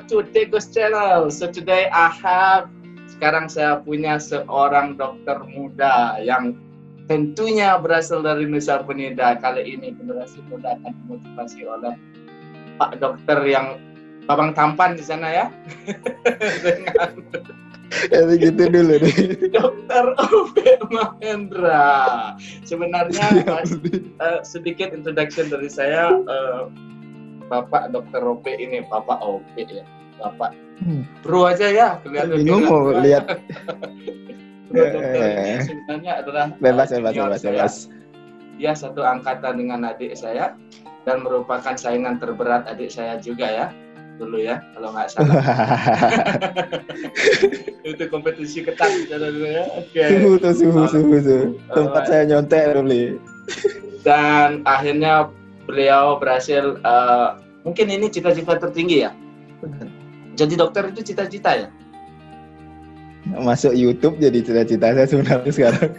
to Tegus Channel. So today sekarang saya punya seorang dokter muda yang tentunya berasal dari Nusa Penida. Kali ini generasi muda akan dimotivasi oleh Pak Dokter yang babang tampan di sana ya. Dengan gitu dulu nih. Dokter Ope Mahendra. Sebenarnya sedikit introduction dari saya. Bapak Dokter Ope ini, Bapak Ope ya, Bapak Bro aja ya, kelihatan. Bingung mau lihat. Bro Dokter ini sebenarnya adalah bebas. Ya, satu angkatan dengan adik saya dan merupakan saingan terberat adik saya juga ya, dulu ya, kalau nggak salah. Itu kompetisi ketat dulu ya. Oke. Suhu. Tempat saya nyontek dulu. Dan akhirnya beliau berhasil, mungkin ini cita-cita tertinggi ya. Jadi dokter itu cita-cita ya? Masuk YouTube jadi cita-cita saya sebenarnya sekarang.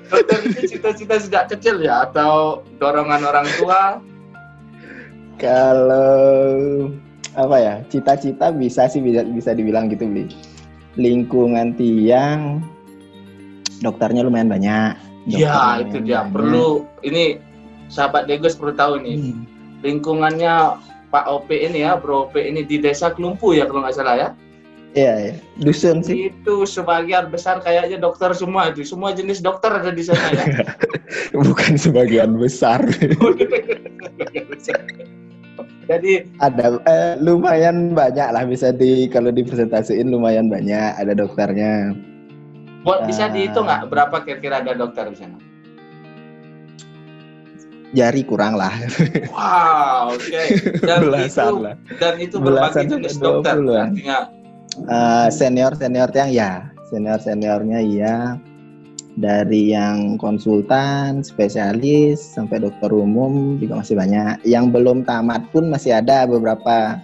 Dokter itu cita-cita sejak kecil ya? Atau dorongan orang tua? Kalau cita-cita bisa dibilang gitu, Bli. Lingkungan tiang dokternya lumayan banyak. Ya, itu dia. Perlu, ini sahabat Degus perlu tahu nih. Lingkungannya Pak Ope ini ya, Bro Ope ini di desa Kelumpu ya kalau nggak salah ya. Iya. Dusun sih. Itu sebagian besar kayaknya dokter semua itu. Semua jenis dokter ada di sana ya. Bukan sebagian besar. Jadi ada lumayan banyak lah, kalau dipresentasiin lumayan banyak ada dokternya. Bisa dihitung nggak berapa kira-kira ada dokter di sana? Jari kurang lah. Wow, oke. Okay. Dan itu berbagai jenis dokter. Artinya seniornya ya. Dari yang konsultan, spesialis sampai dokter umum juga masih banyak. Yang belum tamat pun masih ada beberapa.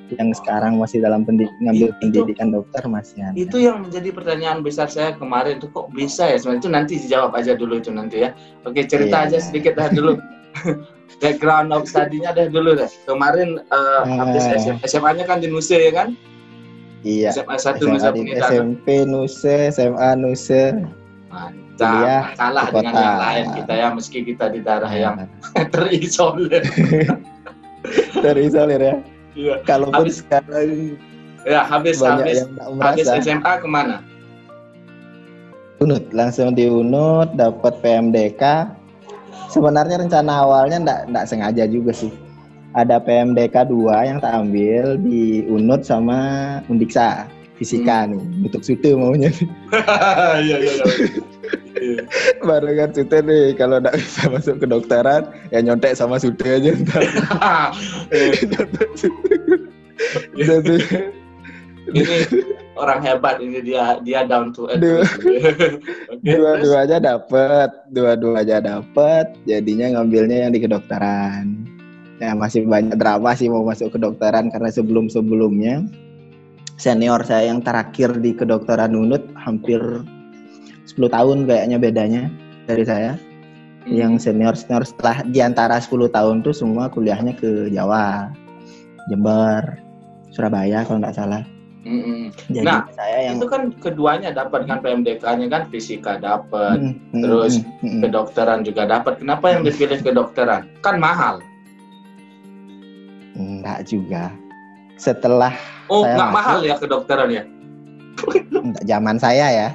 Yang sekarang masih dalam pendidikan dokter masih ada. Itu yang menjadi pertanyaan besar saya kemarin tuh, kok bisa ya? Sebenarnya itu nanti dijawab aja dulu itu nanti ya. Oke, cerita aja sedikit dah dulu. Background of study-nya dah dulu deh. Kemarin habis SMA-nya kan di Nuse ya kan? Iya. SMA 1 Nusa Penida. SMP Nuse, SMA Nuse. Mantap, kalah dengan yang lain kita ya, meski kita di daerah yang terisolir. Terisolir ya. Iya. Kalaupun sekarang habis SMA kemana? Unut, langsung di Unut dapat PMDK. Sebenarnya rencana awalnya enggak sengaja juga sih. Ada PMDK 2 yang tak ambil di Unut sama Undiksa fisika nih. Untuk sute maunya. Iya. Baru kan sute nih, kalau enggak bisa masuk ke dokteran ya nyontek sama sute aja ntar. Ini orang hebat ini, dia down to earth. Dua-duanya dapat, jadinya ngambilnya yang di kedokteran. Ya masih banyak drama sih mau masuk kedokteran karena sebelumnya senior saya yang terakhir di kedokteran Unut hampir 10 tahun kayaknya bedanya dari saya. Yang senior setelah di antara 10 tahun tuh semua kuliahnya ke Jawa, Jember, Surabaya kalau nggak salah. Jadi saya itu kan keduanya dapat kan, PMDK-nya kan fisika dapat, terus kedokteran juga dapat. Kenapa yang dipilih kedokteran? Kan mahal. Enggak juga. Setelah nggak mahal ya kedokteran ya? Zaman saya ya.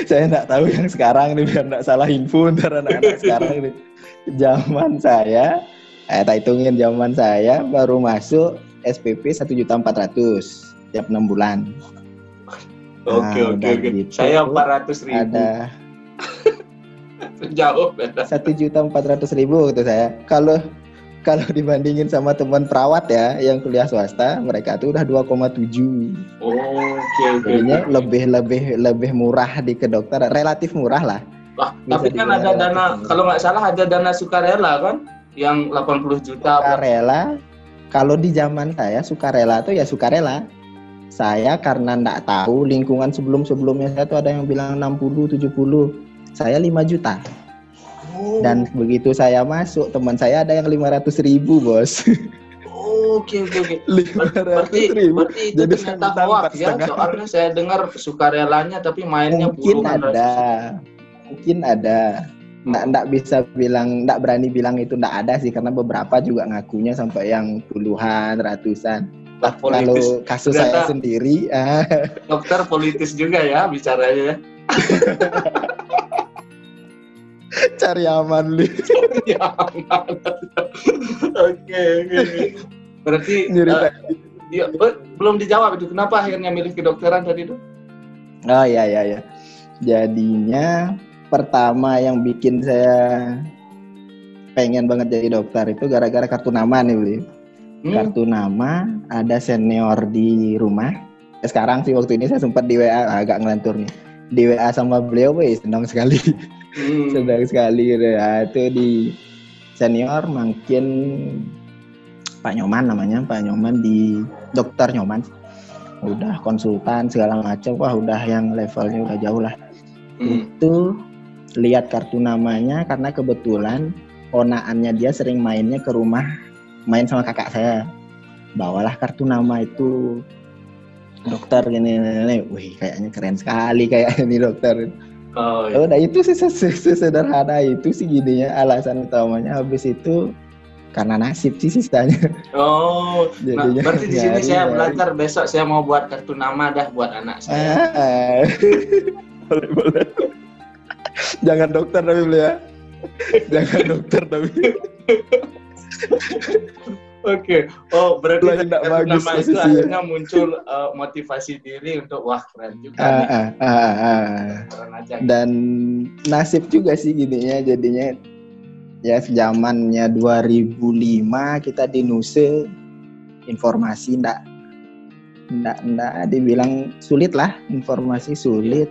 Saya nggak tahu yang sekarang nih, biar nggak salah info ntar anak-anak sekarang nih. Zaman saya, tak hitungin zaman saya baru masuk SPP 1.400.000 tiap 6 bulan. Oke. Gitu, saya 400.000. Ada jauh beda. 1.400.000 gitu saya. Kalau dibandingin sama teman perawat ya yang kuliah swasta, mereka tuh udah 2,7. Oke. Jadinya lebih murah di kedokteran, relatif murah lah. Tapi kan ada dana, kalau nggak salah ada dana sukarela kan, yang 80 juta. Sukarela, kalau di zaman saya sukarela tuh ya sukarela. Saya karena nggak tahu lingkungan sebelumnya saya tuh ada yang bilang 60, 70. Saya 5 juta. Dan begitu saya masuk, teman saya ada yang 500.000, bos. Oke. 500.000. Berarti itu Jadi ternyata saya hoax ya. Soalnya saya dengar sukarelanya tapi mainnya mungkin puluhan ada. ratus. Mungkin ada. Nggak bisa bilang, nggak berani bilang itu nggak ada sih, karena beberapa juga ngakunya sampai yang puluhan, ratusan. Kalau kasus saya sendiri, dokter politis juga ya bicaranya ya. Cari aman, Li. Oke. Berarti belum dijawab itu kenapa akhirnya milih kedokteran tadi itu? Oh iya. Jadinya pertama yang bikin saya pengen banget jadi dokter itu gara-gara kartu nama nih, Bli. Kartu nama, ada senior di rumah. Sekarang sih waktu ini saya sempat di WA, agak ngelantur nih. Di WA sama beliau, senang sekali. Senang sekali. Ya, itu di senior makin Pak Nyoman namanya, Pak Nyoman di Dokter Nyoman. Udah konsultan segala macam, wah udah yang levelnya udah jauh lah. Itu lihat kartu namanya karena kebetulan ponaannya dia sering mainnya ke rumah, main sama kakak saya. Bawalah kartu nama itu, dokter gini. Wih, kayaknya keren sekali kayaknya nih dokter. Udah itu sederhana itu sih gininya, alasan utamanya. Habis itu karena nasib sih sisanya. Berarti di sini saya belajar, besok saya mau buat kartu nama dah buat anak saya. Boleh. Jangan dokter tapi beli ya. Jangan dokter tapi. Oke. Oh, berarti kartu nama itu akhirnya muncul motivasi diri untuk wah keren juga nih. Dan nasib juga sih gininya jadinya. Ya zamannya 2005 kita di Nuse, informasi ndak dibilang sulit lah, informasi sulit.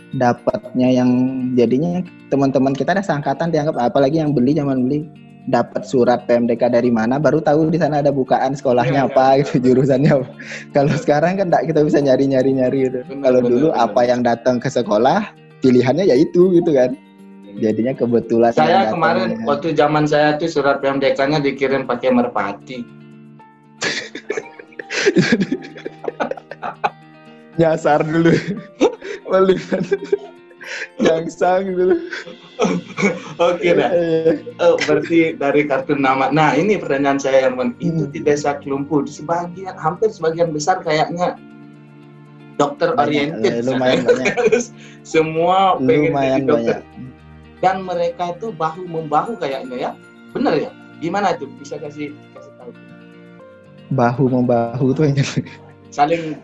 Dapatnya yang jadinya teman-teman kita ada seangkatan dianggap, apalagi yang zaman beli dapat surat PMDK dari mana baru tahu di sana ada bukaan sekolahnya gitu, jurusannya apa. Kalau sekarang kan enggak, kita bisa nyari gitu. Kalau dulu apa yang datang ke sekolah pilihannya ya itu gitu kan. Jadinya kebetulan saya kemarin waktu zaman saya tuh surat PMDK-nya dikirim pakai merpati. Nyasar dulu. Melihat nyangsang dulu. Oke dah. Berarti dari kartu nama. Nah, ini pertanyaan saya yang itu di Desa Kelumpu di hampir sebagian besar kayaknya dokter oriented. Lumayan banyak. Semua pengen jadi dokter. Banyak. Dan mereka itu bahu membahu kayaknya ya. Benar ya? Gimana tuh? Bisa kasih tahu. Bahu membahu tuh yang saling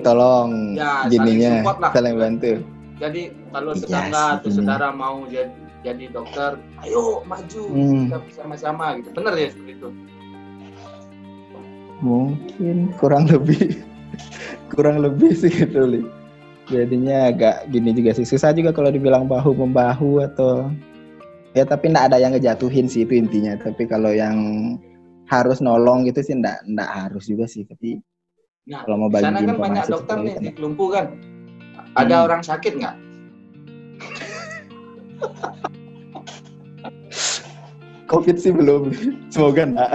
tolong ya, gininya, saling bantu. Jadi kalau tetangga atau saudara mau jadi dokter, ayo maju kita bersama-sama gitu. Benar ya seperti itu? Mungkin kurang lebih sih gitu, Li. Jadinya agak gini juga sih, susah juga kalau dibilang bahu membahu atau ya, tapi enggak ada yang ngejatuhin sih, itu intinya. Tapi kalau yang harus nolong gitu sih enggak harus juga sih, tapi kalau mau bagi sana kan banyak dokter nih di Kelumpu kan. Ada orang sakit nggak? Covid sih belum. Semoga enggak.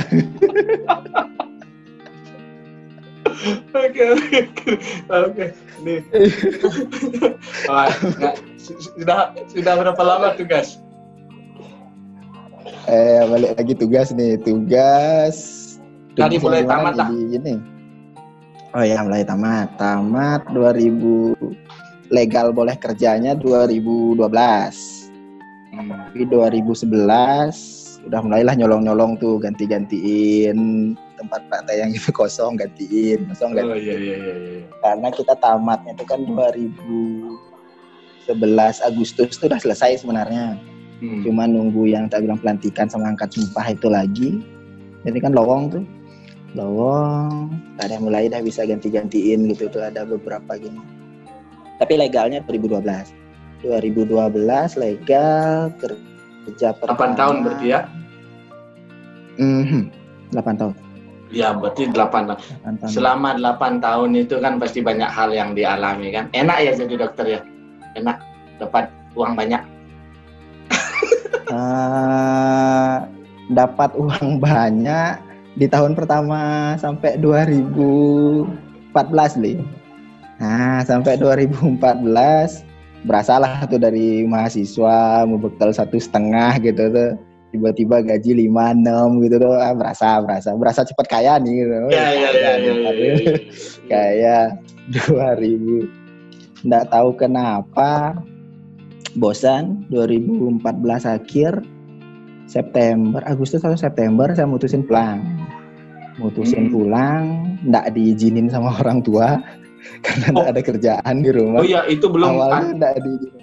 Oke. Nih. Sudah berapa lama tugas? Balik lagi tugas nih. Dari mulai tamat lah. Gini. Oh ya, mulai tamat 2000, legal boleh kerjanya 2012. Tapi 2011 udah mulailah nyolong tuh, gantiin tempat praktek yang itu kosong gantiin. Oh iya. Karena kita tamatnya itu kan 2011 Agustus itu udah selesai sebenarnya. Cuma nunggu yang tak bilang pelantikan sama angkat sumpah itu lagi. Jadi kan lowong, ada mulai dah bisa gantiin gitu tuh, ada beberapa gini. Tapi legalnya 2012 legal, kerja pertama 8 tahun berarti ya? 8 tahun. Ya berarti 8 tahun. Selama 8 tahun itu kan pasti banyak hal yang dialami kan. Enak ya jadi dokter ya? Enak, dapat uang banyak. Dapat uang banyak di tahun pertama sampai 2014 nih. Nah, sampai 2014 berasalah tuh dari mahasiswa mau bekal 1,5 gitu tuh. Tiba-tiba gaji 5-6 gitu tuh, berasa cepat kaya nih gitu. Kayak 2000. Nggak tahu kenapa bosan 2014 akhir Agustus atau September saya mutusin pulang, nggak diizinin sama orang tua karena nggak ada kerjaan di rumah. Oh iya, itu belum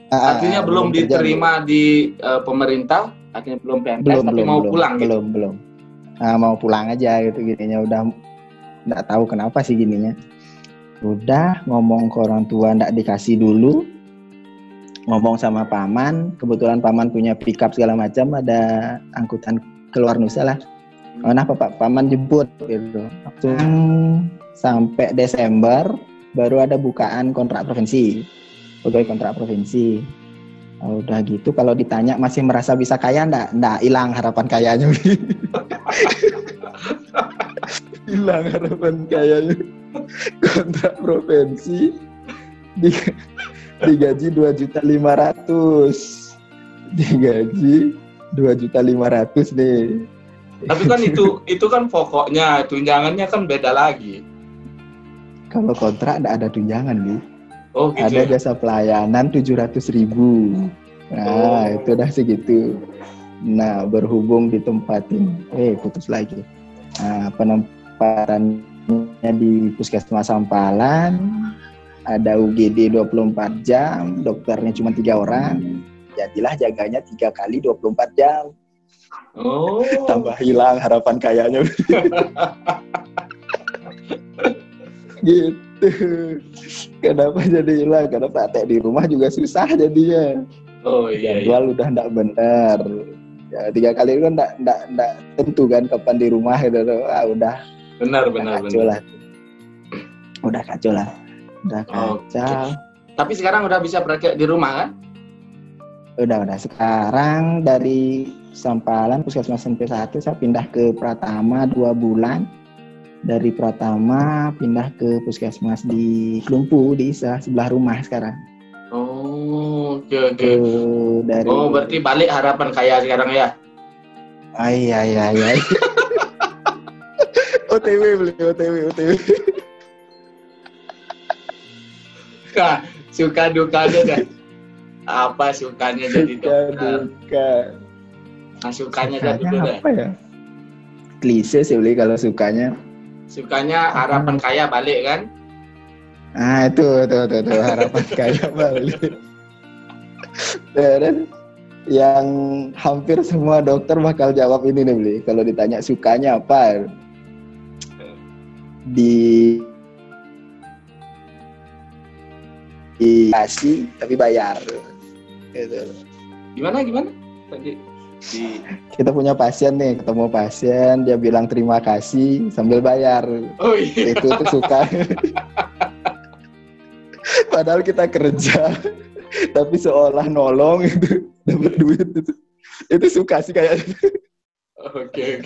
artinya belum diterima di pemerintah, akhirnya belum PNS, tapi mau pulang gitu. Belum. Mau pulang aja gitu gininya, udah nggak tahu kenapa sih gininya. Udah ngomong ke orang tua nggak dikasih dulu. Ngomong sama paman, kebetulan paman punya pickup segala macam, ada angkutan keluar Nusa lah. Nah, paman jemput gitu. Sampai Desember baru ada bukaan kontrak provinsi. Pegawai kontrak provinsi. Udah gitu kalau ditanya masih merasa bisa kaya enggak hilang harapan kayanya. Hilang harapan kayanya. Kontrak provinsi digaji 2.500.000. Digaji 2.500.000 nih. Tapi kan itu kan pokoknya, tunjangannya kan beda lagi. Kalau kontrak enggak ada tunjangan nih. Oh, gitu. Ada jasa pelayanan 700.000. Nah, itu udah segitu. Nah, berhubung ditempatin, putus lagi. Nah, penempatannya di Puskesmas Sampalan, ada UGD 24 jam, dokternya cuma 3 orang. Jadilah jaganya 3 kali 24 jam. Oh. Tambah hilang harapan kayanya. Gitu. Kenapa jadi hilang? Karena praktek di rumah juga susah jadinya. Oh iya. Jadwal udah enggak benar. Ya 3 kali itu kan enggak tentu kan kapan di rumah gitu. Udah. Benar. Udah kacau lah. Udah kacau. Okay. Tapi sekarang udah bisa praktek di rumah kan? Udah. Sekarang dari Sampalan Puskesmas SMP 1 saya pindah ke Pratama 2 bulan. Dari Pratama pindah ke Puskesmas di Klumpu di Isa sebelah rumah sekarang. Oh, oke. Oh, berarti balik harapan kaya sekarang ya? Iya. OTW. Nah, suka dukanya dah. Apa sukanya jadi dokter? Duka. Nah, sukanya jadi dokter. Apa ya? Klise sih kalau sukanya. Sukanya harapan kaya balik kan? Itu harapan kaya balik. Dan yang hampir semua dokter bakal jawab ini nih, Bli. Kalau ditanya sukanya apa? Dikasih tapi bayar. Gitu. Gimana? Tadi kita punya pasien nih, ketemu pasien, dia bilang terima kasih sambil bayar. Oh iya. Itu suka. Padahal kita kerja, tapi seolah nolong itu dapat duit itu. Itu suka sih kayaknya. Oke.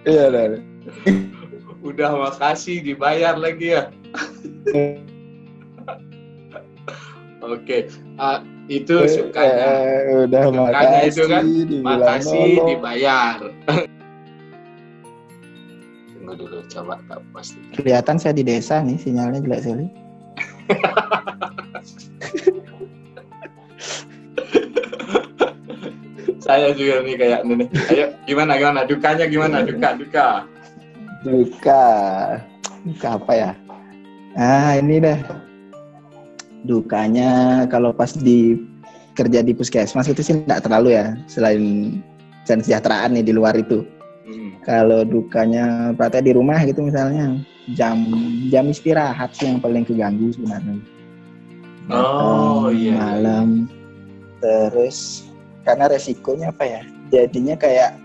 Iya, Dan. Udah makasih dibayar lagi ya. Oke. Itu sukanya. Udah sukanya makasih, itu kan makasih nolong. Dibayar. Tunggu dulu, coba tak pasti. Kelihatan saya di desa nih, sinyalnya jelek sekali. Saya juga nih kayak ini. Ayo, gimana? Dukanya gimana? Duka. Duka apa ya? Ini dah. Dukanya kalau pas kerja di puskesmas itu sih enggak terlalu ya, selain kesejahteraan nih di luar itu. Kalau dukanya praktek di rumah gitu misalnya, jam istirahat sih yang paling keganggu sebenarnya. Iya. Malam. Terus karena resikonya apa ya? Jadinya kayak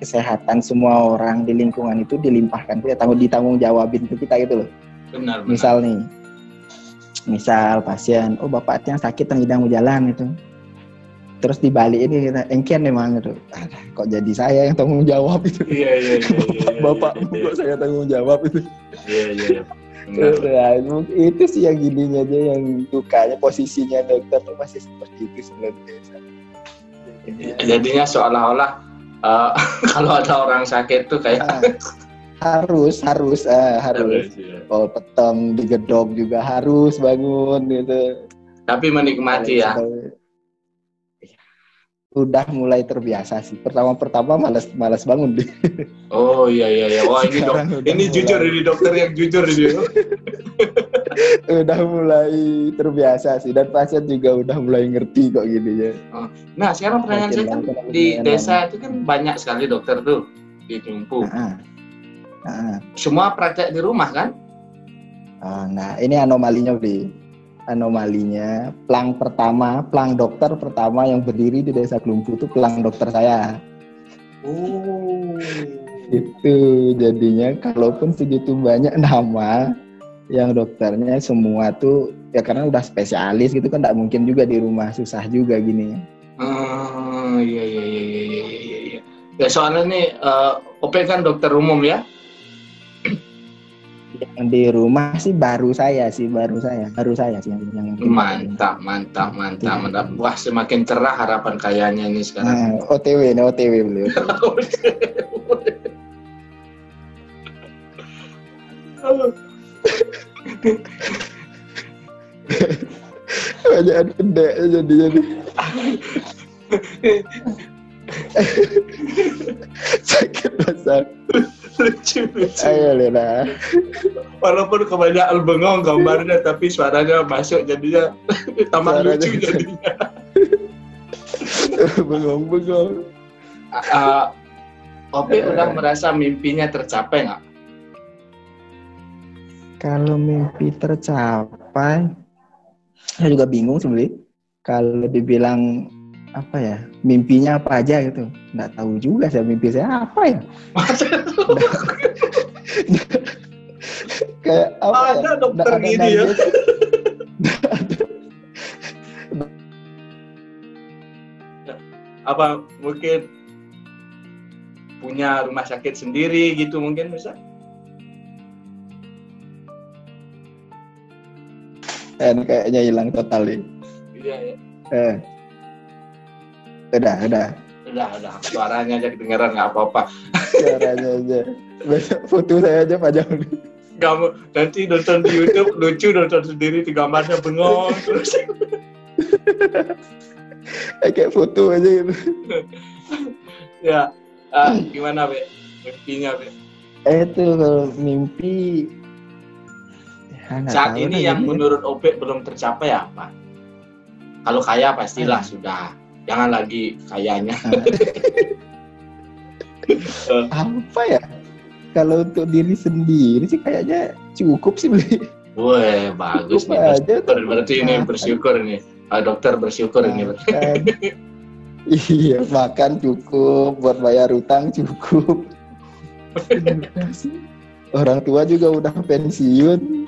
kesehatan semua orang di lingkungan itu dilimpahkan ke ditanggung jawabin ke kita gitu loh. Benar. Misal pasien, bapaknya sakit ngidang mau jalan itu. Terus dibalik ini kita engkian memang itu. Kok jadi saya yang tanggung jawab itu? Iya. Bapak kok saya tanggung jawab itu? Iya. Nah, itu sih yang gininya aja yang dukanya posisinya dokter tuh masih seperti itu sebenarnya. Jadinya seolah-olah kalau ada orang sakit tuh kayak harus. Ya. Kalau petang digedok juga harus bangun gitu. Tapi menikmati ya. Udah mulai terbiasa sih. Pertama malas bangun deh. Oh iya. Wah ini jujur, ini dokter yang jujur ini. Udah mulai terbiasa sih, dan pasien juga udah mulai ngerti kok gini ya. Nah sekarang pertanyaan saya kan di desa itu kan banyak sekali dokter tuh di Tumpu. Semua praktek di rumah kan? Nah ini anomalinya Bli. Anomalinya pelang dokter pertama yang berdiri di Desa Klumpu itu pelang dokter saya. Itu jadinya kalaupun segitu banyak nama yang dokternya semua tuh ya karena udah spesialis gitu kan, nggak mungkin juga di rumah, susah juga gini. Iya. Ya soalnya nih OP kan dokter umum ya. Yang di rumah sih baru saya sih yang mantap. Wah semakin cerah harapan kayaknya ini sekarang. OTW beliau. Banyak pendek jadi sakit pasal. Lucu. Ayo Lena. Walaupun kebanyakan bengong gambarnya, tapi suaranya masuk jadinya tambah lucu jadinya. Bengong. Opi udah merasa mimpinya tercapai nggak? Kalau mimpi tercapai, saya juga bingung sebenarnya. Kalau dibilang apa ya, mimpinya apa aja gitu, nggak tahu juga saya mimpi saya apa ya. Kayak apa ada ya? dokter gini ya. Apa mungkin punya rumah sakit sendiri gitu mungkin bisa? Dan kayaknya hilang total nih. Iya ya. Udah. Suaranya aja kedengeran nggak apa-apa. Suaranya aja. Besok foto saya aja pajang. Kamu nanti nonton di YouTube lucu, nonton sendiri di gambarnya bengong terus. Kayak foto aja gitu. Ya, gimana Be? Mimpinya Be? Itu kalau mimpi. Saat ini yang menurut Ope belum tercapai apa? Kalau kaya pastilah sudah. Jangan lagi kayanya. Apa ya? Kalau untuk diri sendiri sih kayaknya cukup sih beli. Wah bagus nih. Berarti ini bersyukur nih. Dokter bersyukur ini. Iya, makan cukup, buat bayar utang cukup. Orang tua juga udah pensiun,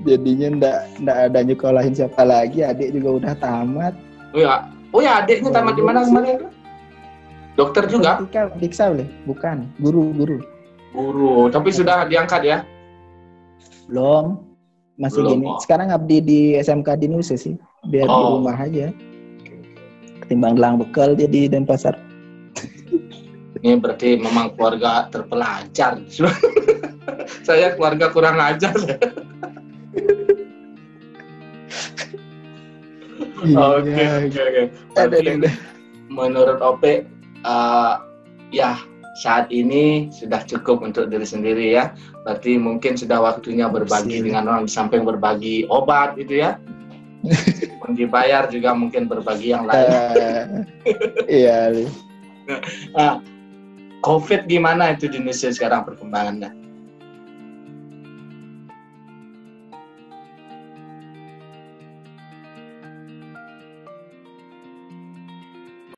jadinya ndak ada nyekolahin siapa lagi. Adik juga udah tamat. Oh ya, adiknya tamat di mana kemarin? Dokter juga? Diksa boleh? Bukan, guru. Guru, tapi sudah diangkat ya? Belum, masih gini. Sekarang abdi di SMK di Nusa sih, biar di rumah aja. Ketimbang gelang bekal dia di Denpasar. Ini berarti memang keluarga terpelajar. Saya keluarga kurang ajar. Oke. Menurut Ope, ya saat ini sudah cukup untuk diri sendiri ya. Berarti mungkin sudah waktunya berbagi dengan orang, di samping berbagi obat gitu ya. Dibayar juga mungkin berbagi yang lain. Iya. COVID gimana itu di Indonesia sekarang perkembangannya?